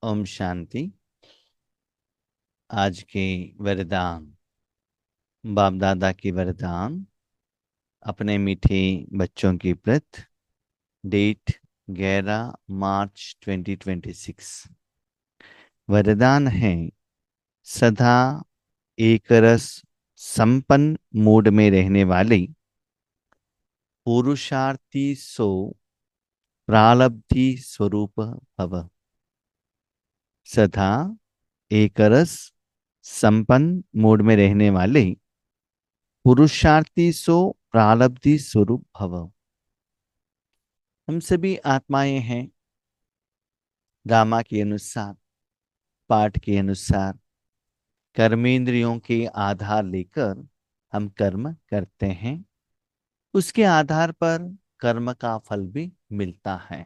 ओम शांति। आज के वरदान, बाप दादा की वरदान अपने मीठे बच्चों की प्रत, डेट 11 मार्च 2026। वरदान है, सदा एक रस संपन्न मूड में रहने वाले पुरुषार्थी सो प्रारब्धि स्वरूप भव। सदा एक रस संपन्न मूड में रहने वाले पुरुषार्थी सो प्रारब्धि स्वरूप भव। हम सभी आत्माएं हैं। रामा के अनुसार, पाठ के अनुसार कर्मेंद्रियों के आधार लेकर हम कर्म करते हैं। उसके आधार पर कर्म का फल भी मिलता है।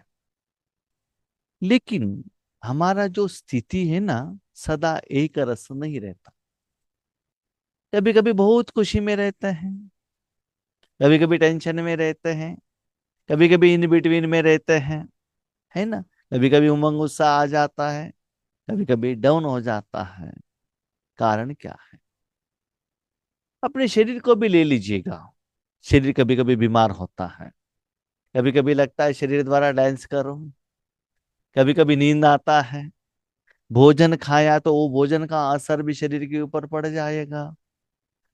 लेकिन हमारा जो स्थिति है ना, सदा एक रस नहीं रहता। कभी कभी बहुत खुशी में रहते हैं, कभी कभी टेंशन में रहते हैं, कभी कभी इन बिटवीन में रहते हैं, है ना। कभी कभी उमंग उत्साह आ जाता है, कभी कभी डाउन हो जाता है। कारण क्या है? अपने शरीर को भी ले लीजिएगा। शरीर कभी कभी बीमार होता है, कभी कभी लगता है शरीर द्वारा डांस करो, कभी कभी नींद आता है। भोजन खाया तो वो भोजन का असर भी शरीर के ऊपर पड़ जाएगा।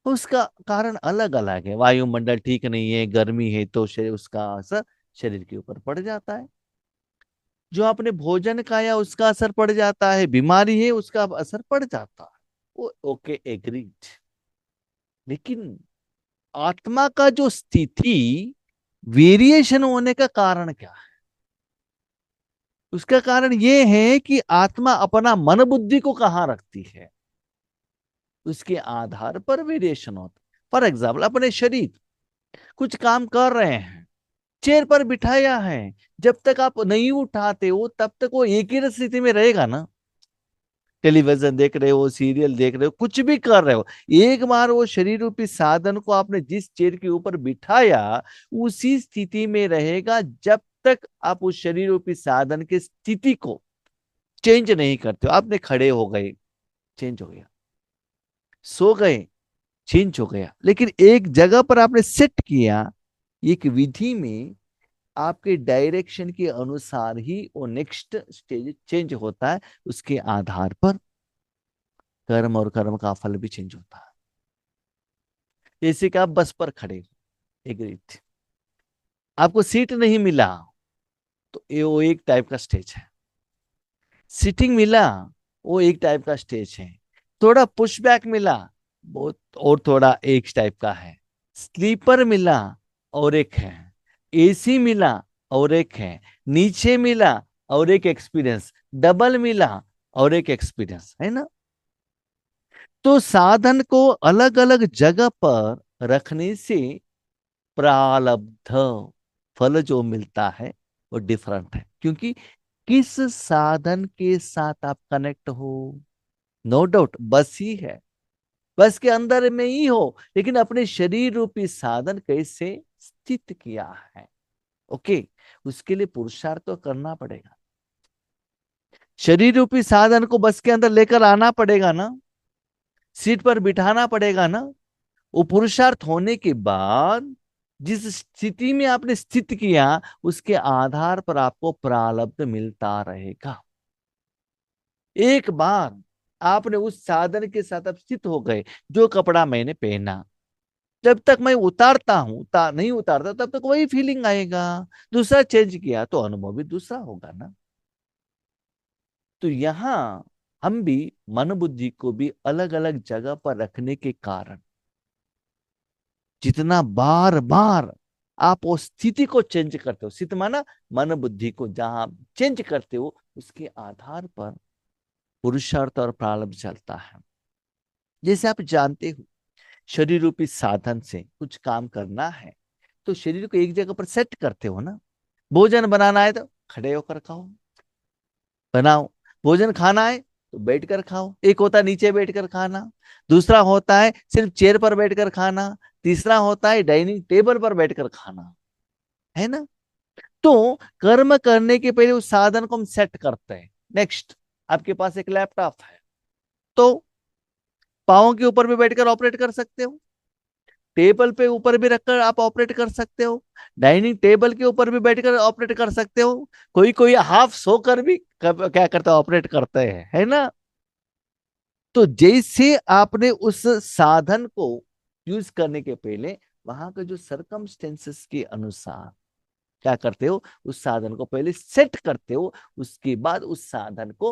उसका कारण अलग अलग है। वायुमंडल ठीक नहीं है, गर्मी है, तो शरीर उसका असर शरीर के ऊपर पड़ जाता है। जो आपने भोजन खाया उसका असर पड़ जाता है, बीमारी है उसका असर पड़ जाता है। वो ओके, एग्रीड। लेकिन आत्मा का जो स्थिति वेरिएशन होने का कारण क्या है? उसका कारण यह है कि आत्मा अपना मन बुद्धि को कहां रखती है, उसके आधार पर वेरिएशन होता है। फॉर एग्जाम्पल, अपने शरीर कुछ काम कर रहे हैं, चेयर पर बिठाया है, जब तक आप नहीं उठाते हो तब तक वो एक ही स्थिति में रहेगा ना। टेलीविजन देख रहे हो, सीरियल देख रहे हो, कुछ भी कर रहे हो, एक बार वो शरीर रूपी साधन को आपने जिस चेयर के ऊपर बिठाया, उसी स्थिति में रहेगा जब तक आप उस शरीर रूपी साधन की स्थिति को चेंज नहीं करते हो। आपने खड़े हो गए, चेंज हो गया, सो गए, चेंज हो गया, लेकिन एक जगह पर आपने सेट किया, एक विधि में आपके डायरेक्शन के अनुसार ही वो नेक्स्ट स्टेज चेंज होता है। उसके आधार पर कर्म और कर्म का फल भी चेंज होता है। जैसे कि आप बस पर खड़े हो, एग्रीड, आपको सीट नहीं मिला, तो ये वो एक टाइप का स्टेज है। सीटिंग मिला, वो एक टाइप का स्टेज है। थोड़ा पुशबैक मिला, बहुत और थोड़ा एक टाइप का है। स्लीपर मिला और एक है, एसी मिला और एक है, नीचे मिला और एक एक्सपीरियंस, डबल मिला और एक एक्सपीरियंस, है ना। तो साधन को अलग अलग जगह पर रखने से प्रारब्ध फल जो मिलता है वो डिफरेंट है, क्योंकि किस साधन के साथ आप कनेक्ट हो। नो डाउट बस ही है, बस के अंदर में ही हो, लेकिन अपने शरीर रूपी साधन कैसे स्थित किया है। ओके, उसके लिए पुरुषार्थ तो करना पड़ेगा। शरीर रूपी साधन को बस के अंदर लेकर आना पड़ेगा ना, सीट पर बिठाना पड़ेगा ना। वो पुरुषार्थ होने के बाद जिस स्थिति में आपने स्थित किया, उसके आधार पर आपको प्रारब्ध मिलता रहेगा। एक बार आपने उस साधन के साथ अब स्थित हो गए, जो कपड़ा मैंने पहना, जब तक मैं उतारता हूं, नहीं उतारता तब तक वही फीलिंग आएगा। दूसरा चेंज किया तो अनुभव भी दूसरा होगा ना। तो यहां हम भी मन बुद्धि को भी अलग अलग जगह पर रखने के कारण, जितना बार बार आप वो स्थिति को चेंज करते हो, स्थिति माना मन बुद्धि को जहां चेंज करते हो, उसके आधार पर पुरुषार्थ और प्रारब्ध चलता है। जैसे आप जानते हो, शरीर रूपी साधन से कुछ काम करना है तो शरीर को एक जगह पर सेट करते हो ना। भोजन बनाना है तो खड़े होकर खाओ, बनाओ। भोजन खाना है तो बैठकर खाओ। एक होता है नीचे बैठकर खाना, दूसरा होता है सिर्फ चेयर पर बैठकर खाना, तीसरा होता है डाइनिंग टेबल पर बैठकर खाना, है ना। तो कर्म करने के पहले उस साधन को हम सेट करते हैं। नेक्स्ट आपके पास एक लैपटॉप है, तो पाँव के ऊपर भी बैठकर ऑपरेट कर सकते हो, टेबल पे ऊपर भी रखकर आप ऑपरेट कर सकते हो, डाइनिंग टेबल के ऊपर भी बैठकर ऑपरेट कर सकते हो, कोई कोई हाफ सोकर भी क्या करता है, ऑपरेट करते हैं, है ना। तो जैसे आपने उस साधन को यूज करने के पहले वहां के जो सरकमस्टेंसेस के अनुसार क्या करते हो, उस साधन को पहले सेट करते हो, उसके बाद उस साधन को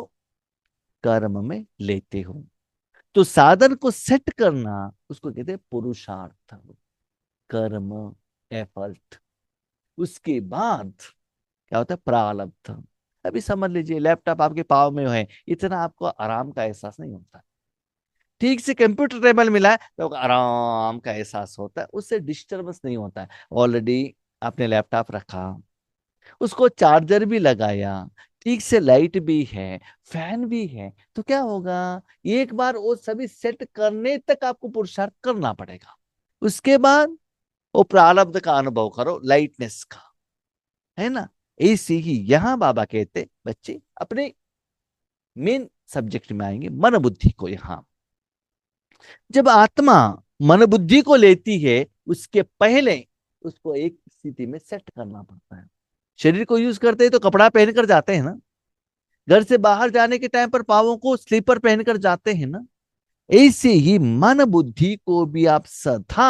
कर्म में लेते हो। तो साधन को सेट करना उसको कहते हैं पुरुषार्थ, कर्म, एफर्ट। उसके बाद क्या होता है, प्रारब्ध। अभी समझ लीजिए लैपटॉप आपके पाव में है, इतना आपको आराम का एहसास नहीं होता। ठीक से कंप्यूटर टेबल मिला है तो आराम का एहसास होता है, उससे डिस्टरबेंस नहीं होता है। ऑलरेडी आपने लैपटॉप रखा, उसको चार्जर भी लगाया, ठीक से लाइट भी है, फैन भी है, तो क्या होगा, एक बार वो सभी सेट करने तक आपको पुरुषार्थ करना पड़ेगा। उसके बाद वो प्रारब्ध का अनुभव करो, लाइटनेस का, है ना। ऐसे ही यहां बाबा कहते बच्चे अपने मेन सब्जेक्ट में आएंगे, मन बुद्धि को। यहां जब आत्मा मन बुद्धि को लेती है, उसके पहले उसको एक स्थिति में सेट करना पड़ता है। शरीर को यूज करते हैं तो कपड़ा पहनकर जाते हैं ना, घर से बाहर जाने के टाइम पर पावों को स्लीपर पहनकर जाते हैं ना। ऐसे ही मन बुद्धि को भी आप सदा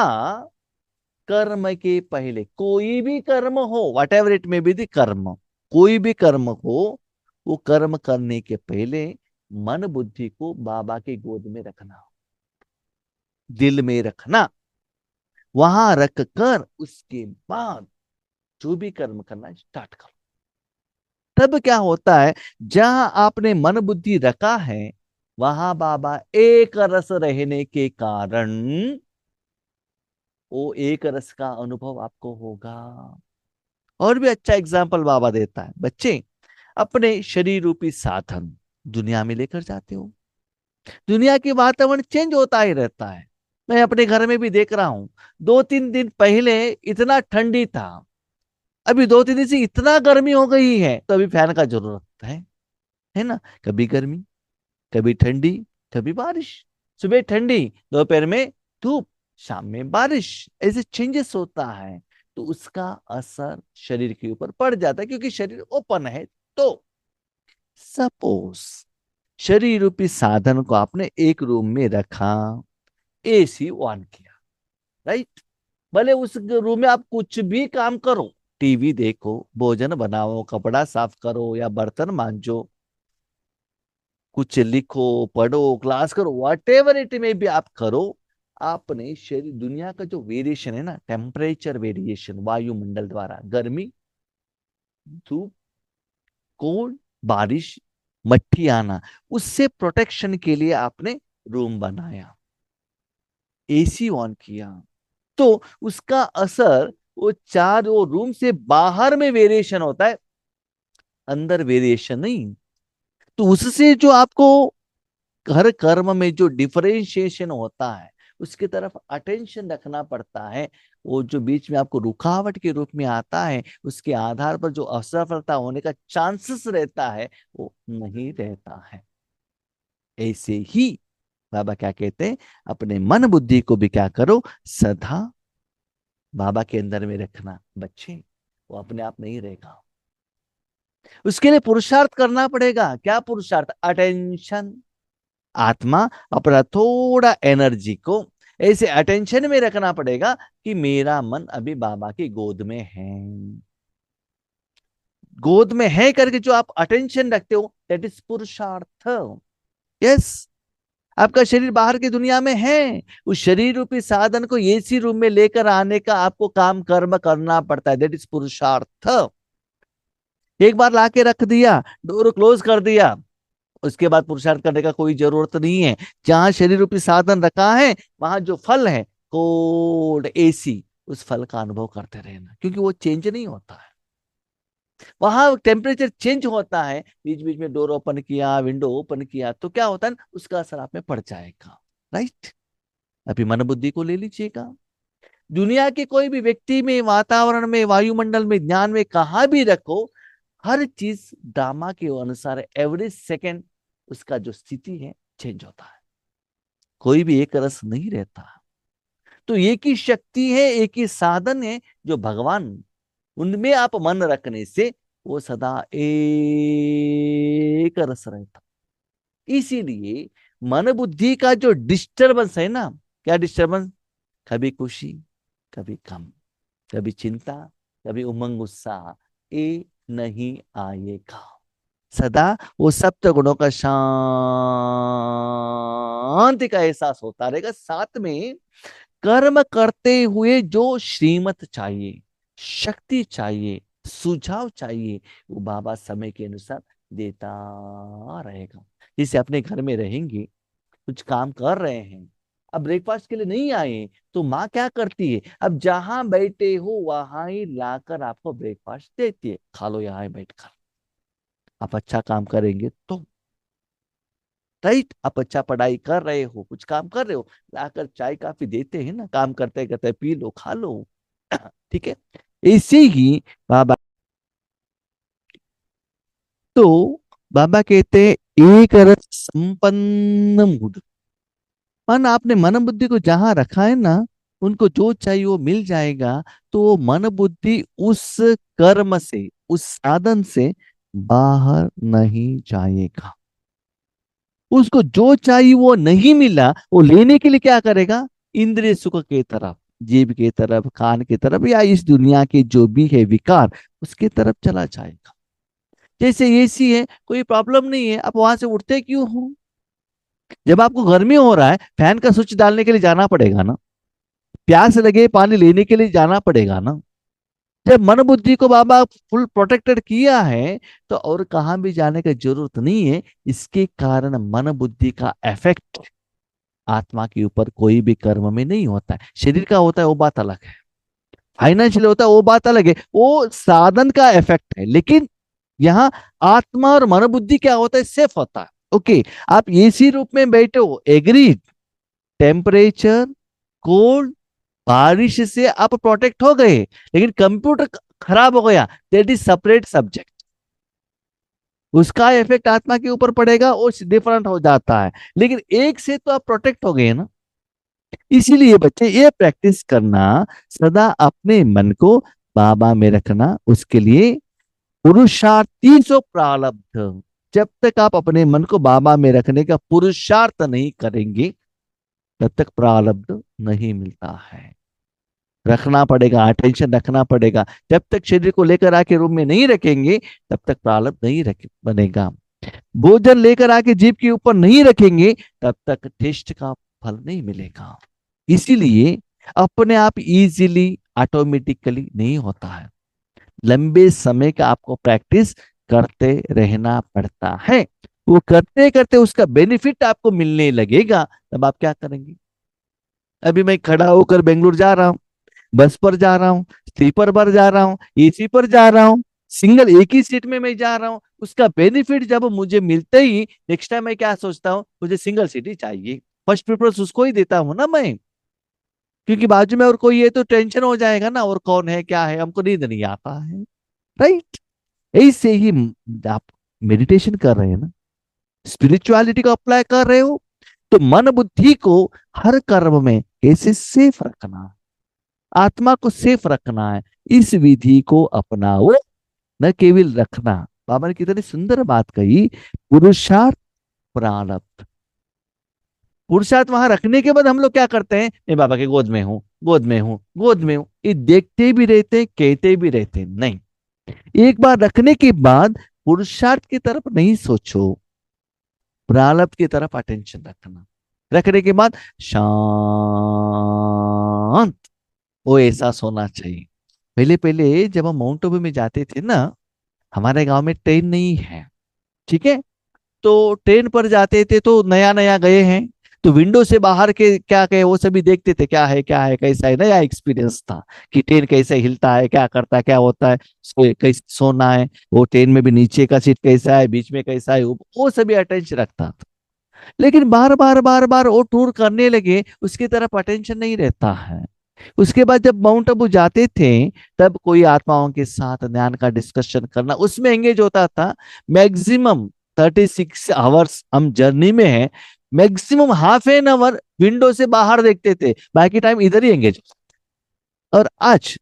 कर्म के पहले, कोई भी कर्म हो, वट एवर इट में बी दी कर्म, कोई भी कर्म हो, वो कर्म करने के पहले मन बुद्धि को बाबा की गोद में रखना, दिल में रखना, वहां रख कर उसके बाद जो भी कर्म करना स्टार्ट करो। तब क्या होता है, जहां आपने मन बुद्धि रखा है वहां बाबा एक रस रहने के कारण वो एक रस का अनुभव आपको होगा। और भी अच्छा एग्जाम्पल बाबा देता है, बच्चे अपने शरीर रूपी साधन दुनिया में लेकर जाते हो, दुनिया की वातावरण चेंज होता ही रहता है। मैं अपने घर में भी देख रहा हूं, 2-3 दिन पहले इतना ठंडी था, अभी 2-3 दिन से इतना गर्मी हो गई है, तो अभी फैन का जरूरत है ना। कभी गर्मी, कभी ठंडी, कभी बारिश, सुबह ठंडी, दोपहर में धूप, शाम में बारिश, ऐसे चेंजेस होता है। तो उसका असर शरीर के ऊपर पड़ जाता है, क्योंकि शरीर ओपन है। तो सपोज शरीर रूपी साधन को आपने एक रूम में रखा, एसी ऑन किया, राइट। भले उस रूम में आप कुछ भी काम करो, टीवी देखो, भोजन बनाओ, कपड़ा साफ करो या बर्तन मांजो, कुछ लिखो, पढ़ो, क्लास करो, वट एवर इट में भी आप करो, आपने शरीर दुनिया का जो वेरिएशन है ना, टेम्परेचर वेरिएशन, वायुमंडल द्वारा गर्मी, धूप, कोल्ड, बारिश, मट्टी आना, उससे प्रोटेक्शन के लिए आपने रूम बनाया, एसी ऑन किया। तो उसका असर वो चार, वो रूम से बाहर में वेरिएशन होता है, अंदर वेरिएशन नहीं। तो उससे जो आपको हर कर्म में जो डिफरेंशिएशन होता है, उसकी तरफ अटेंशन रखना पड़ता है। वो जो बीच में आपको रुकावट के रूप में आता है, उसके आधार पर जो असफलता होने का चांसेस रहता है, वो नहीं रहता है। ऐसे ही बाबा क्या कहते हैं, अपने मन बुद्धि को भी क्या करो, सदा बाबा के अंदर में रखना। बच्चे वो अपने आप नहीं रहेगा, उसके लिए पुरुषार्थ करना पड़ेगा। क्या पुरुषार्थ, अटेंशन। आत्मा अपना थोड़ा एनर्जी को ऐसे अटेंशन में रखना पड़ेगा कि मेरा मन अभी बाबा की गोद में है। गोद में है करके जो आप अटेंशन रखते हो, दैट इज पुरुषार्थ। यस, आपका शरीर बाहर की दुनिया में है, उस शरीर रूपी साधन को एसी रूम में लेकर आने का आपको काम कर्म करना पड़ता है, दैट इज पुरुषार्थ। एक बार लाके रख दिया, डोर क्लोज कर दिया, उसके बाद पुरुषार्थ करने का कोई जरूरत नहीं है। जहां शरीर रूपी साधन रखा है, वहां जो फल है, कोल्ड एसी, उस फल का अनुभव करते रहना, क्योंकि वो चेंज नहीं होता है। वहां टेम्परेचर चेंज होता है, बीच बीच में डोर ओपन किया, विंडो ओपन किया, तो क्या होता है ना, उसका असर आप में पड़ जाएगा, राइट। अभी मन बुद्धि को ले लीजिएगा, दुनिया के कोई भी व्यक्ति में, वातावरण में, वायुमंडल में, ज्ञान में, कहा भी रखो, हर चीज ड्रामा के अनुसार एवरी सेकेंड उसका जो स्थिति है चेंज होता है। कोई भी एक रस नहीं रहता। तो एक ही शक्ति है, एक ही साधन है जो भगवान, उनमें आप मन रखने से वो सदा एक रस रहता। इसीलिए मन बुद्धि का जो डिस्टरबेंस है ना, क्या डिस्टरबेंस, कभी खुशी, कभी गम, कभी चिंता, कभी उमंग उत्साह, ये नहीं आएगा। सदा वो सप्त गुणों का शांति का एहसास होता रहेगा। साथ में कर्म करते हुए जो श्रीमत चाहिए, शक्ति चाहिए, सुझाव चाहिए, वो बाबा समय के अनुसार देता रहेगा। जैसे अपने घर में रहेंगे, कुछ काम कर रहे हैं, अब ब्रेकफास्ट के लिए नहीं आए, तो माँ क्या करती है, अब जहां बैठे हो वहां ही लाकर आपको ब्रेकफास्ट देती है, खा लो यहाँ बैठकर। आप अच्छा काम करेंगे तो, राइट, आप अच्छा पढ़ाई कर रहे हो, कुछ काम कर रहे हो, लाकर चाय काफी देते हैं ना, काम करते करते पी लो, खा लो। ठीक है। ऐसे ही बाबा, तो बाबा कहते हैं एक रस संपन्न मूड। मन, आपने मन बुद्धि को जहां रखा है ना, उनको जो चाहिए वो मिल जाएगा। तो वो मन बुद्धि उस कर्म से, उस साधन से बाहर नहीं जाएगा। उसको जो चाहिए वो नहीं मिला, वो लेने के लिए क्या करेगा, इंद्रिय सुख के तरफ, जीभ के तरफ, कान के तरफ, या इस दुनिया के जो भी है विकार, उसके तरफ चला जाएगा। जैसे एसी है, कोई प्रॉब्लम नहीं है, आप वहां से उठते क्यों हो? जब आपको गर्मी हो रहा है, फैन का स्विच डालने के लिए जाना पड़ेगा ना, प्यास लगे पानी लेने के लिए जाना पड़ेगा ना। जब मन बुद्धि को बाबा फुल प्रोटेक्टेड किया है, तो और कहां भी जाने की जरूरत नहीं है। इसके कारण मन बुद्धि का इफेक्ट आत्मा के ऊपर कोई भी कर्म में नहीं होता है। शरीर का होता है वो बात अलग है, फाइनेंशियल होता है वो बात अलग है, वो साधन का इफेक्ट है। लेकिन यहाँ आत्मा और मन बुद्धि क्या होता है, सेफ होता है। ओके, आप एसी रूप में बैठे हो, एग्रीड, टेम्परेचर, कोल्ड, बारिश से आप प्रोटेक्ट हो गए, लेकिन कंप्यूटर खराब हो गया, दैट इज सेपरेट सब्जेक्ट। उसका इफेक्ट आत्मा के ऊपर पड़ेगा, वो डिफरेंट हो जाता है। लेकिन एक से तो आप प्रोटेक्ट हो गए ना। इसीलिए बच्चे ये प्रैक्टिस करना, सदा अपने मन को बाबा में रखना, उसके लिए पुरुषार्थ 300 प्रारब्ध। जब तक आप अपने मन को बाबा में रखने का पुरुषार्थ नहीं करेंगे, तब तक प्रारब्ध नहीं मिलता है। रखना पड़ेगा, अटेंशन रखना पड़ेगा। जब तक शरीर को लेकर आके रूम में नहीं रखेंगे, तब तक प्रारब्ध नहीं रख बनेगा। भोजन लेकर आके जीभ के ऊपर नहीं रखेंगे, तब तक टेस्ट का फल नहीं मिलेगा। इसीलिए अपने आप इजीली, ऑटोमेटिकली नहीं होता है। लंबे समय का आपको प्रैक्टिस करते रहना पड़ता है। वो करते करते उसका बेनिफिट आपको मिलने लगेगा, तब आप क्या करेंगे। अभी मैं खड़ा होकर बेंगलुरु जा रहा हूँ, बस पर जा रहा हूँ, स्लीपर पर जा रहा हूँ, एसी पर जा रहा हूँ, सिंगल एक ही सीट में मैं जा रहा हूँ। उसका बेनिफिट जब मुझे मिलते ही नेक्स्ट टाइम मैं क्या सोचता हूँ, मुझे सिंगल सीट ही चाहिए। फर्स्ट प्रेफरेंस उसको ही देता हूँ ना मैं, क्योंकि बाजू में और कोई है तो टेंशन हो जाएगा ना, और कौन है क्या है, हमको नींद नहीं आता है। राइट। ऐसे ही आप मेडिटेशन कर रहे हैं ना, स्पिरिचुअलिटी को अप्लाई कर रहे हो, तो मन बुद्धि को हर कर्म में कैसे सेफ रखना, आत्मा को सेफ रखना है, इस विधि को अपनाओ, न केवल रखना। बाबा ने कितनी सुंदर बात कही, पुरुषार्थ प्रारब्ध। पुरुषार्थ वहां रखने के बाद हम लोग क्या करते हैं, मैं बाबा के गोद में हूं, गोद में हूं, गोद में हूं, ये देखते भी रहते, कहते भी रहते नहीं। एक बार रखने के बाद पुरुषार्थ की तरफ नहीं सोचो, प्रारब्ध की तरफ अटेंशन रखना। रखने के बाद शांत वो एहसास होना चाहिए। पहले पहले जब हम माउंट आबू में जाते थे ना, हमारे गांव में ट्रेन नहीं है, ठीक है, तो ट्रेन पर जाते थे, तो नया नया गए हैं, तो विंडो से बाहर के क्या कहे वो सभी देखते थे, क्या है क्या है कैसा है, नया एक्सपीरियंस था कि ट्रेन कैसे हिलता है, क्या करता है, क्या होता है, कैसे सोना है, वो ट्रेन में भी नीचे का सीट कैसा है, बीच में कैसा है, वो सभी अटेंशन रखता था। लेकिन बार बार बार बार वो टूर करने लगे, उसकी तरफ अटेंशन नहीं रहता है। उसके बाद जब माउंट आबू जाते थे, तब कोई आत्माओं के साथ ज्ञान का डिस्कशन करना, उसमें एंगेज होता था। मैक्सिमम 36 आवर्स हम जर्नी में हैं, maximum half an hour window से बाहर देखते थे, बाकी टाइम इधर ही एंगेज। और आज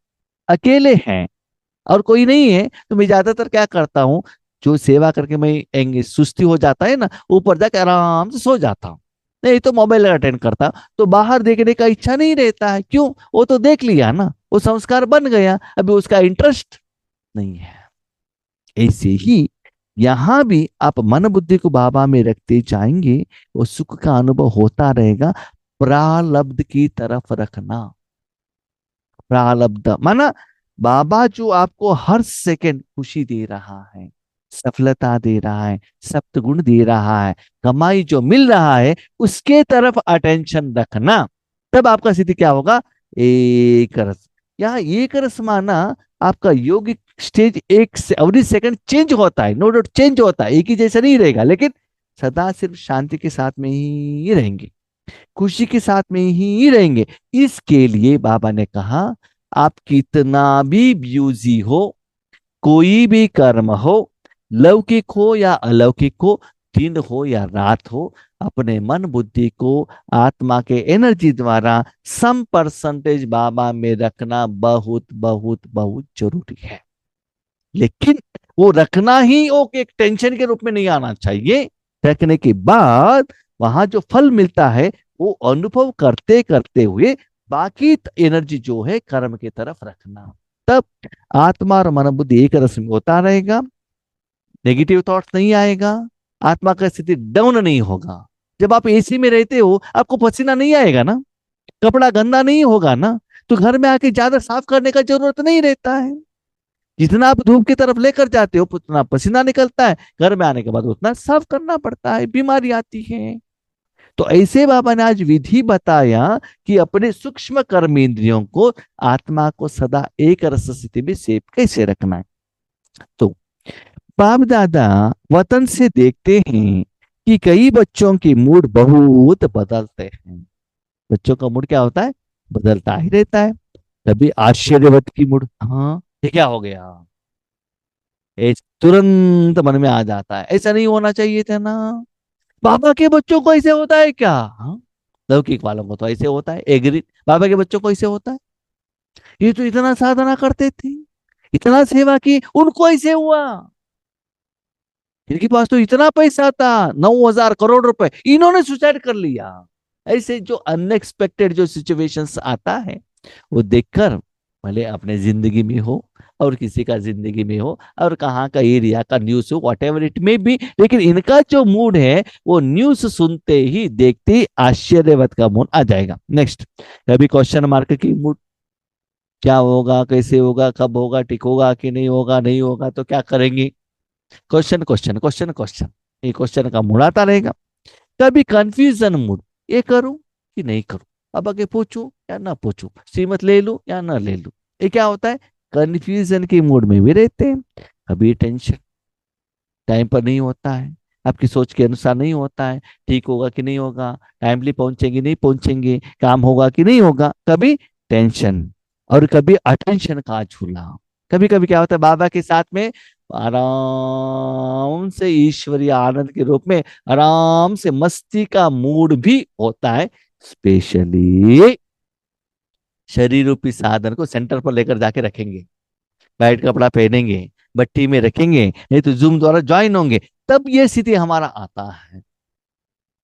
अकेले हैं और कोई नहीं है, तो मैं ज्यादातर क्या करता हूँ, जो सेवा करके मैं एंगेज सुस्ती हो जाता है ना, ऊपर जाके आराम से सो जाता हूँ, नहीं तो मोबाइल अटेंड करता हूं। तो बाहर देखने का इच्छा नहीं रहता है, क्यों? वो तो देख लिया ना, वो संस्कार बन गया, अभी उसका इंटरेस्ट नहीं है। ऐसे ही यहां भी आप मन बुद्धि को बाबा में रखते जाएंगे, वो सुख का अनुभव होता रहेगा। प्रालब्ध की तरफ रखना, प्रालब्ध माना बाबा जो आपको हर सेकंड खुशी दे रहा है, सफलता दे रहा है, सप्तगुण दे रहा है, कमाई जो मिल रहा है, उसके तरफ अटेंशन रखना। तब आपका स्थिति क्या होगा? एक रस। यहाँ एक रस माना आपका योगिक स्टेज एक से एवरी सेकंड चेंज होता है, नो डाउट चेंज होता है, एक ही जैसा नहीं रहेगा, लेकिन सदा सिर्फ शांति के साथ में ही रहेंगे, खुशी के साथ में ही रहेंगे। इसके लिए बाबा ने कहा, आप कितना भी ब्यूजी हो, कोई भी कर्म हो, लौकिक हो या अलौकिक हो, दिन हो या रात हो, अपने मन बुद्धि को आत्मा के एनर्जी द्वारा सम परसेंटेज बाबा में रखना बहुत बहुत बहुत जरूरी है। लेकिन वो रखना ही वो एक टेंशन के रूप में नहीं आना चाहिए। रखने के बाद वहां जो फल मिलता है, वो अनुभव करते करते हुए बाकी एनर्जी जो है कर्म की तरफ रखना। तब आत्मा और मन बुद्धि एक रस में होता रहेगा, नेगेटिव थॉट्स नहीं आएगा, आत्मा का स्थिति डाउन नहीं होगा। जब आप एसी में रहते हो, आपको पसीना नहीं आएगा ना, कपड़ा गंदा नहीं होगा ना, तो घर में आके ज्यादा साफ करने का जरूरत नहीं रहता है। जितना आप धूप की तरफ लेकर जाते हो, उतना पसीना निकलता है, घर में आने के बाद उतना साफ करना पड़ता है, बीमारी आती है। तो ऐसे बाबा ने आज विधि बताया कि अपने सूक्ष्म कर्म इंद्रियों को, आत्मा को सदा एक रस स्थिति में सेव कैसे रखना है। तो बाप दादा वतन से देखते हैं कि कई बच्चों के मूड बहुत बदलते हैं। बच्चों का मूड क्या होता है? बदलता ही रहता है। कभी आश्चर्यवत की मूड, हाँ ये क्या हो गया, ये तुरंत मन में आ जाता है, ऐसा नहीं होना चाहिए था ना। बाबा के बच्चों को ऐसे होता है क्या? हाँ, लौकिक वालों को तो ऐसे होता है, एग्री। बाबा के बच्चों को ऐसे होता है, ये तो इतना साधना करते थे, इतना सेवा की, उनको ऐसे हुआ, इनके पास तो इतना पैसा था, 9,000 करोड़ रुपए, इन्होंने सुसाइड कर लिया। ऐसे जो अनएक्सपेक्टेड जो सिचुएशंस आता है, वो देखकर, भले अपने जिंदगी में हो और किसी का जिंदगी में हो, और कहाँ का एरिया का न्यूज हो, वॉट एवर इट में बी, लेकिन इनका जो मूड है, वो न्यूज सुनते ही देखते ही आश्चर्यवत का मूड आ जाएगा। नेक्स्ट, कभी क्वेश्चन मार्क की मूड, क्या होगा, कैसे होगा, कब होगा, ठीक होगा कि नहीं होगा, नहीं होगा तो क्या करेंगे, क्वेश्चन क्वेश्चन क्वेश्चन क्वेश्चन, ये क्वेश्चन का मूड आता रहेगा। कभी कंफ्यूजन मूड, ये करूं कि नहीं करूं, अब आगे पूछूं या ना पूछूं, सीमत ले लूं या ना ले लूं, ये क्या होता है? कंफ्यूजन के मूड में भी रहते हैं। कभी टेंशन, टाइम पर नहीं होता है, आपकी सोच के अनुसार नहीं होता है, ठीक होगा कि नहीं होगा, टाइमली पहुंचेंगे नहीं पहुंचेंगे, काम होगा कि नहीं होगा, कभी टेंशन। और कभी अटेंशन का झूला। कभी कभी क्या होता है, बाबा के साथ में आराम से ईश्वरीय आनंद के रूप में आराम से मस्ती का मूड भी होता है। स्पेशली शरीर रूपी साधन को सेंटर पर लेकर जाके रखेंगे, वाइट कपड़ा पहनेंगे, भट्टी में रखेंगे, नहीं तो जूम द्वारा ज्वाइन होंगे, तब ये स्थिति हमारा आता है।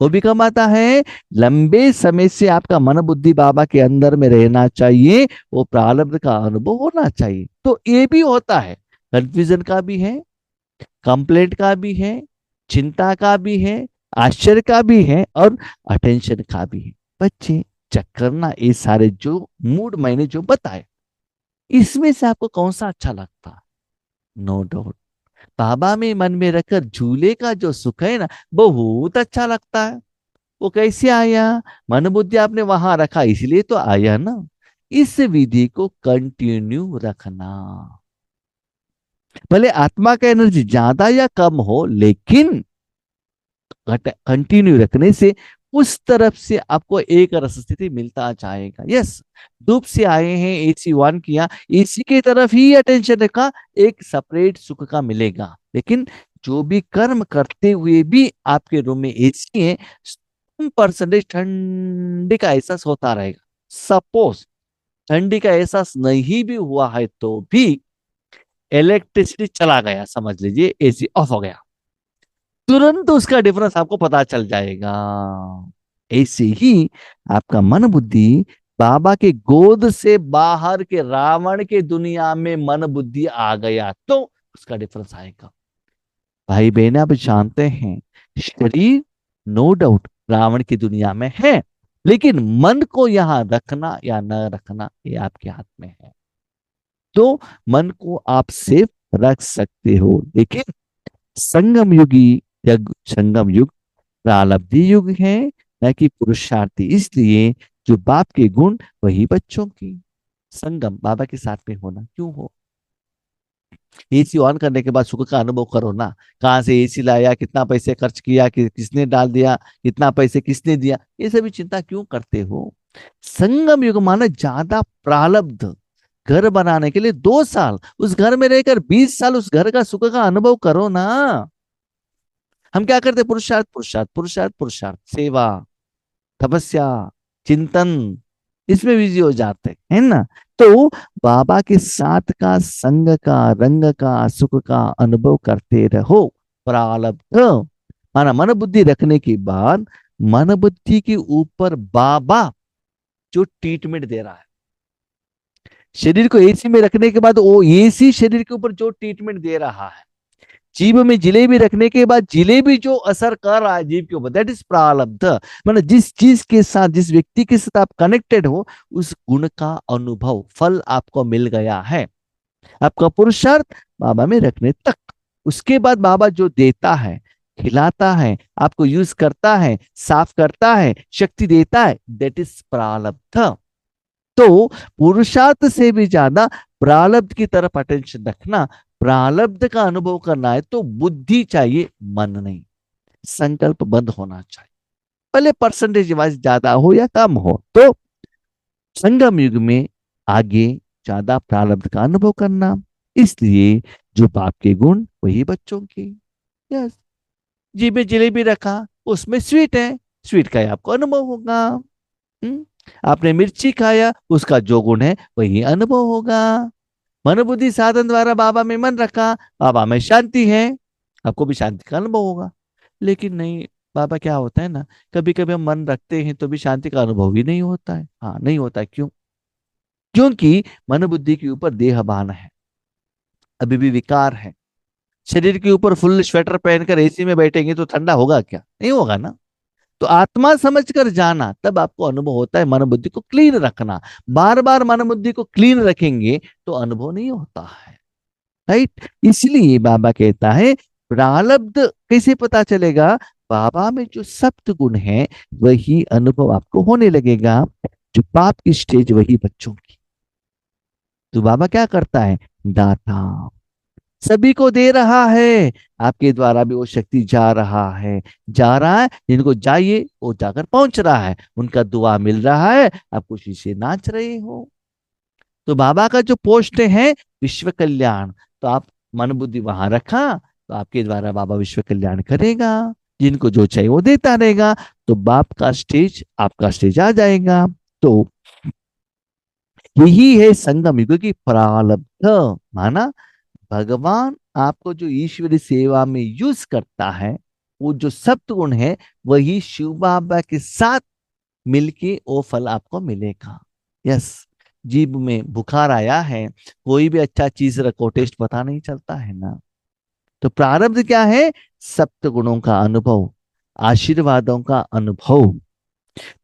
वो भी कम आता है, लंबे समय से आपका मन बुद्धि बाबा के अंदर में रहना चाहिए, वो प्रारब्ध का अनुभव होना चाहिए। तो ये भी होता है, कंफ्यूजन का भी है, कंप्लेंट का भी है, चिंता का भी है, आश्चर्य का भी है, और अटेंशन का भी है। बच्चे चेक करना, ये सारे जो मूड मैंने जो बताए, इसमें से आपको कौन सा अच्छा लगता है? नो डाउट बाबा में मन में रखकर झूले का जो सुख है ना, बहुत अच्छा लगता है। वो कैसे आया? मन बुद्धि आपने वहां रखा, इसलिए तो आया ना। इस विधि को कंटिन्यू रखना, भले आत्मा का एनर्जी ज्यादा या कम हो, लेकिन कंटिन्यू रखने से उस तरफ से आपको एक रस स्थिति मिलता जाएगा। यस, धूप से आए हैं, एसी ऑन किया, एसी की तरफ ही अटेंशन रखा, एक सेपरेट सुख का मिलेगा, लेकिन जो भी कर्म करते हुए भी आपके रूम में एसी है, परसेंटेज ठंडी का एहसास होता रहेगा। सपोज ठंडी का एहसास नहीं भी हुआ है तो भी इलेक्ट्रिसिटी चला गया, समझ लीजिए एसी ऑफ हो गया, तुरंत उसका डिफरेंस आपको पता चल जाएगा। ऐसे ही आपका मन बुद्धि बाबा के गोद से बाहर के रावण के दुनिया में मन बुद्धि आ गया तो उसका डिफरेंस आएगा। भाई बहन आप जानते हैं, शरीर नो डाउट रावण की दुनिया में है, लेकिन मन को यहां रखना या न रखना ये आपके हाथ में है। तो मन को आप सेफ रख सकते हो, लेकिन संगम युगी या संगम युग प्रारब्धि युग है, न कि पुरुषार्थी। इसलिए जो बाप के गुण वही बच्चों की। संगम बाबा के साथ में होना क्यों हो? एसी ऑन करने के बाद सुख का अनुभव करो ना। कहाँ से एसी लाया, कितना पैसे खर्च किया, किसने डाल दिया, कितना पैसे किसने दिया, ये सभी चिंता क्यों करते हो? संगम युग माना ज्यादा प्रारब्ध। घर बनाने के लिए 2 साल उस घर में रहकर 20 साल उस घर का सुख का अनुभव करो ना। हम क्या करते? पुरुषार्थ पुरुषार्थ पुरुषार्थ पुरुषार्थ, सेवा, तपस्या, चिंतन, इसमें बिजी हो जाते हैं ना। तो बाबा के साथ का संग का रंग का सुख का अनुभव करते रहो। प्रारब्ध माना मन बुद्धि रखने के बाद मन बुद्धि के ऊपर बाबा जो ट्रीटमेंट दे रहा है, शरीर को एसी में रखने के बाद वो एसी शरीर के ऊपर जो ट्रीटमेंट दे रहा है, जीभ में जिलेबी रखने के बाद जिलेबी जो असर कर रहा है जीभ के ऊपर, दैट इज प्रारब्ध। मतलब जिस चीज के साथ, जिस व्यक्ति के साथ आप कनेक्टेड हो, उस गुण का अनुभव फल आपको मिल गया है। आपका पुरुषार्थ बाबा में रखने तक, उसके बाद बाबा जो देता है, खिलाता है, आपको यूज करता है, साफ करता है, शक्ति देता है, दैट इज प्रारब्ध। तो पुरुषार्थ से भी ज्यादा प्रारब्ध की तरफ अटेंशन रखना। प्रारब्ध का अनुभव करना है तो बुद्धि चाहिए, मन नहीं। संकल्प बंद होना चाहिए, भले परसेंटेज वाइज ज्यादा हो या कम हो। तो संगम युग में आगे ज्यादा प्रारब्ध का अनुभव करना, इसलिए जो बाप के गुण वही बच्चों के। यस, जी में जलेबी रखा, उसमें स्वीट है, स्वीट का ही आपको अनुभव होगा। हम्म? आपने मिर्ची खाया, उसका जो गुण है वही अनुभव होगा। मन बुद्धि साधन द्वारा बाबा में मन रखा, बाबा में शांति है, आपको भी शांति का अनुभव होगा। लेकिन नहीं, बाबा क्या होता है ना, कभी कभी हम मन रखते हैं तो भी शांति का अनुभव ही नहीं होता है। हाँ नहीं होता है, क्यों? क्योंकि मन बुद्धि के ऊपर देहभान है, अभी भी विकार है। शरीर के ऊपर फुल स्वेटर पहनकर एसी में बैठेंगे तो ठंडा होगा क्या? नहीं होगा ना। तो आत्मा समझकर जाना, तब आपको अनुभव होता है। मन बुद्धि को क्लीन रखना, बार बार मन बुद्धि को क्लीन रखेंगे तो अनुभव नहीं होता है। राइट, इसलिए बाबा कहता है प्रारब्ध कैसे पता चलेगा? बाबा में जो सप्त गुण है वही अनुभव आपको होने लगेगा। जो पाप की स्टेज वही बच्चों की। तो बाबा क्या करता है? दाता सभी को दे रहा है, आपके द्वारा भी वो शक्ति जा रहा है, जा रहा है। जिनको चाहिए वो जाकर पहुंच रहा है, उनका दुआ मिल रहा है, आप खुशी से नाच रहे हो। तो बाबा का जो पोस्ट है विश्व कल्याण, तो आप मन बुद्धि वहां रखा तो आपके द्वारा बाबा विश्व कल्याण करेगा, जिनको जो चाहिए वो देता रहेगा। तो बाप का स्टेज आपका स्टेज आ जाएगा। तो यही है संगम युग की प्रारब्ध। माना भगवान आपको जो ईश्वरी सेवा में यूज करता है, वो जो सप्त गुण है वही शिव बाबा के साथ मिलके वो फल आपको मिलेगा। यस, जीभ में बुखार आया है, कोई भी अच्छा चीज रखो टेस्ट पता नहीं चलता है ना। तो प्रारब्ध क्या है? सप्त गुणों का अनुभव, आशीर्वादों का अनुभव।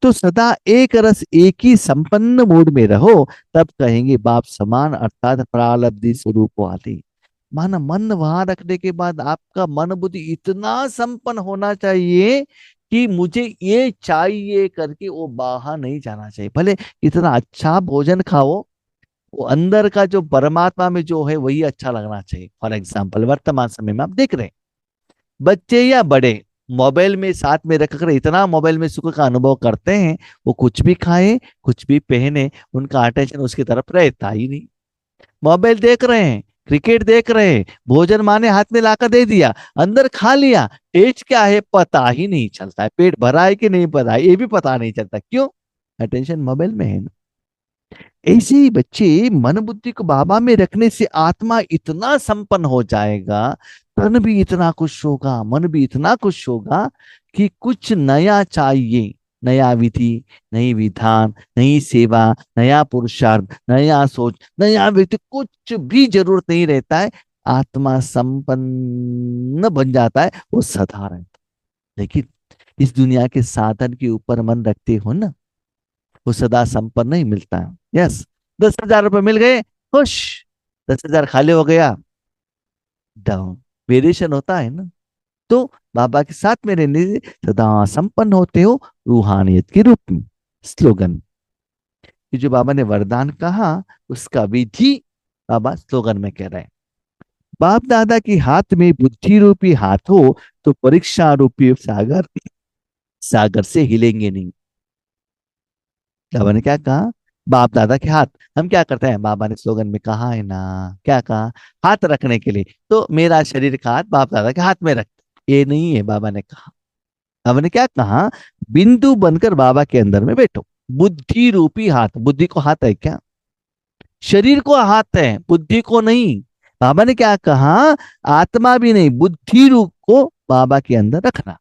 तो सदा एक रस एक ही संपन्न मूड में रहो, तब कहेंगे बाप समान, अर्थात प्रारब्धि स्वरूप वाली। माना मन वहां रखने के बाद आपका मन बुद्धि इतना संपन्न होना चाहिए कि मुझे ये चाहिए करके वो बाहर नहीं जाना चाहिए। भले इतना अच्छा भोजन खाओ, वो अंदर का जो परमात्मा में जो है वही अच्छा लगना चाहिए। फॉर एग्जाम्पल वर्तमान समय में आप देख रहे हैं, बच्चे या बड़े मोबाइल में साथ में रखकर इतना मोबाइल में सुख का अनुभव करते हैं, वो कुछ भी खाए कुछ भी पहने उनका अटेंशन उसकी तरफ रहता ही नहीं। मोबाइल देख रहे हैं, क्रिकेट देख रहे हैं, भोजन माँ ने हाथ में लाकर दे दिया, अंदर खा लिया, टेस्ट क्या है पता ही नहीं चलता है, पेट भरा है कि नहीं भरा है ये भी पता नहीं चलता। क्यों? अटेंशन मोबाइल में है ना। ऐसे ही बच्चे मन बुद्धि को बाबा में रखने से आत्मा इतना संपन्न हो जाएगा, तन भी इतना खुश होगा, मन भी इतना खुश होगा कि कुछ नया चाहिए, नया विधि, नई विधान, नई सेवा, नया पुरुषार्थ, नया सोच, नया व्यक्ति, कुछ भी जरूरत नहीं रहता है। आत्मा संपन्न बन जाता है, वो सदा रहता है। लेकिन इस दुनिया के साधन के ऊपर मन रखते हो ना, वो सदा संपन्न नहीं मिलता है। यस, 10,000 रुपये मिल गए, खुश। 10,000 खाली हो गया, डाउन। वेरिएशन होता है ना। तो बाबा के साथ में रहने से सदा संपन्न होते हो रूहानियत के रूप में। स्लोगन, ये जो बाबा ने वरदान कहा उसका विधि बाबा स्लोगन में कह रहे हैं। बाप दादा के हाथ में बुद्धि रूपी हाथ हो तो परीक्षा रूपी सागर सागर से हिलेंगे नहीं। बाबा ने क्या कहा? बाप दादा के हाथ। हम क्या करते हैं? बाबा ने स्लोगन में कहा है ना, क्या कहा? हाथ रखने के लिए। तो मेरा शरीर का हाथ बाप दादा के हाथ में रख, ये नहीं है बाबा ने कहा। बाबा ने क्या कहा? बिंदु बनकर बाबा के अंदर में बैठो। बुद्धि रूपी हाथ, बुद्धि को हाथ है क्या? शरीर को हाथ है, बुद्धि को नहीं। बाबा ने क्या कहा? आत्मा भी नहीं, बुद्धि रूप को बाबा के अंदर रखना।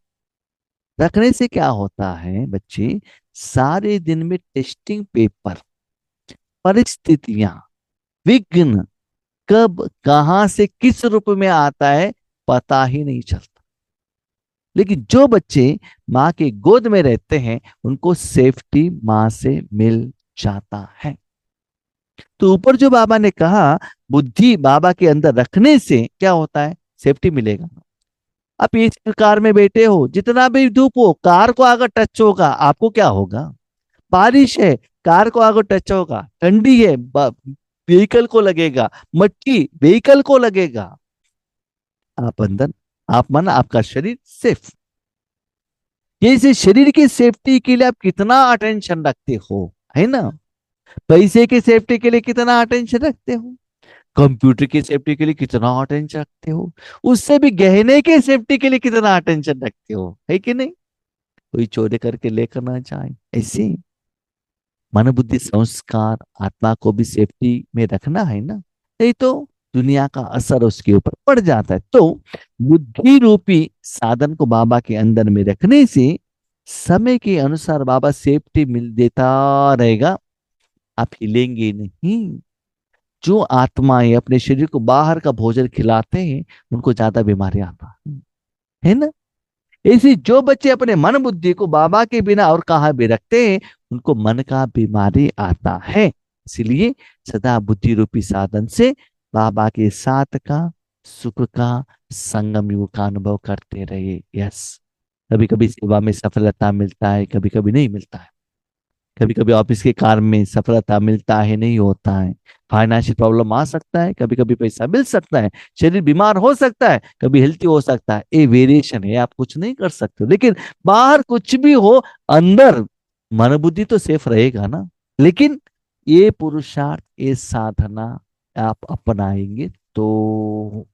रखने से क्या होता है बच्चे? सारे दिन में टेस्टिंग पेपर, परिस्थितियां, विघ्न कब कहां से किस रूप में आता है पता ही नहीं चलता। लेकिन जो बच्चे माँ के गोद में रहते हैं उनको सेफ्टी माँ से मिल जाता है। तो ऊपर जो बाबा ने कहा बुद्धि बाबा के अंदर रखने से क्या होता है? सेफ्टी मिलेगा। आप इस कार में बैठे हो, जितना भी धूप हो, कार को अगर टच होगा आपको क्या होगा? बारिश है, कार को अगर टच होगा, ठंडी है, व्हीकल को लगेगा, मट्टी व्हीकल को लगेगा। आप अंदर, आप मन, आपका शरीर सेफ। जैसे शरीर की सेफ्टी के लिए आप कितना अटेंशन रखते हो, है ना? पैसे की सेफ्टी के लिए कितना अटेंशन रखते हो, कंप्यूटर की सेफ्टी के लिए कितना अटेंशन रखते हो, उससे भी गहने की सेफ्टी के लिए कितना अटेंशन रखते हो, है कि नहीं? कोई चोरी करके लेकर ना जाए, ऐसे मन बुद्धि संस्कार आत्मा को भी सेफ्टी में रखना है ना। नहीं तो दुनिया का असर उसके ऊपर पड़ जाता है। तो बुद्धि रूपी साधन को बाबा के अंदर में रखने से समय के अनुसार बाबा सेफ्टी मिल देता रहेगा, आप हिलेंगे नहीं। जो आत्माएं अपने शरीर को बाहर का भोजन खिलाते हैं उनको ज्यादा बीमारी आता है ना। ऐसे जो बच्चे अपने मन बुद्धि को बाबा के बिना और कहाँ भी रखते हैं उनको मन का बीमारी आता है। इसलिए सदा बुद्धि रूपी साधन से बाबा के साथ का सुख का संगम युग का अनुभव करते रहिए। यस, कभी कभी सेवा में सफलता मिलता है, कभी कभी नहीं मिलता है। कभी कभी ऑफिस के कार्य में सफलता मिलता है, नहीं होता है। फाइनेंशियल प्रॉब्लम आ सकता है, कभी कभी पैसा मिल सकता है, शरीर बीमार हो सकता है, कभी हेल्थी हो सकता है। ये वेरिएशन है, आप कुछ नहीं कर सकते। लेकिन बाहर कुछ भी हो, अंदर मन बुद्धि तो सेफ रहेगा ना। लेकिन ये पुरुषार्थ, ये साधना आप अपनाएंगे तो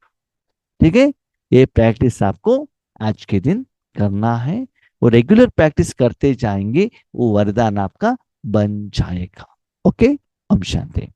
ठीक है। ये प्रैक्टिस आपको आज के दिन करना है। वो रेगुलर प्रैक्टिस करते जाएंगे, वो वरदान आपका बन जाएगा। ओके, ओम शांति।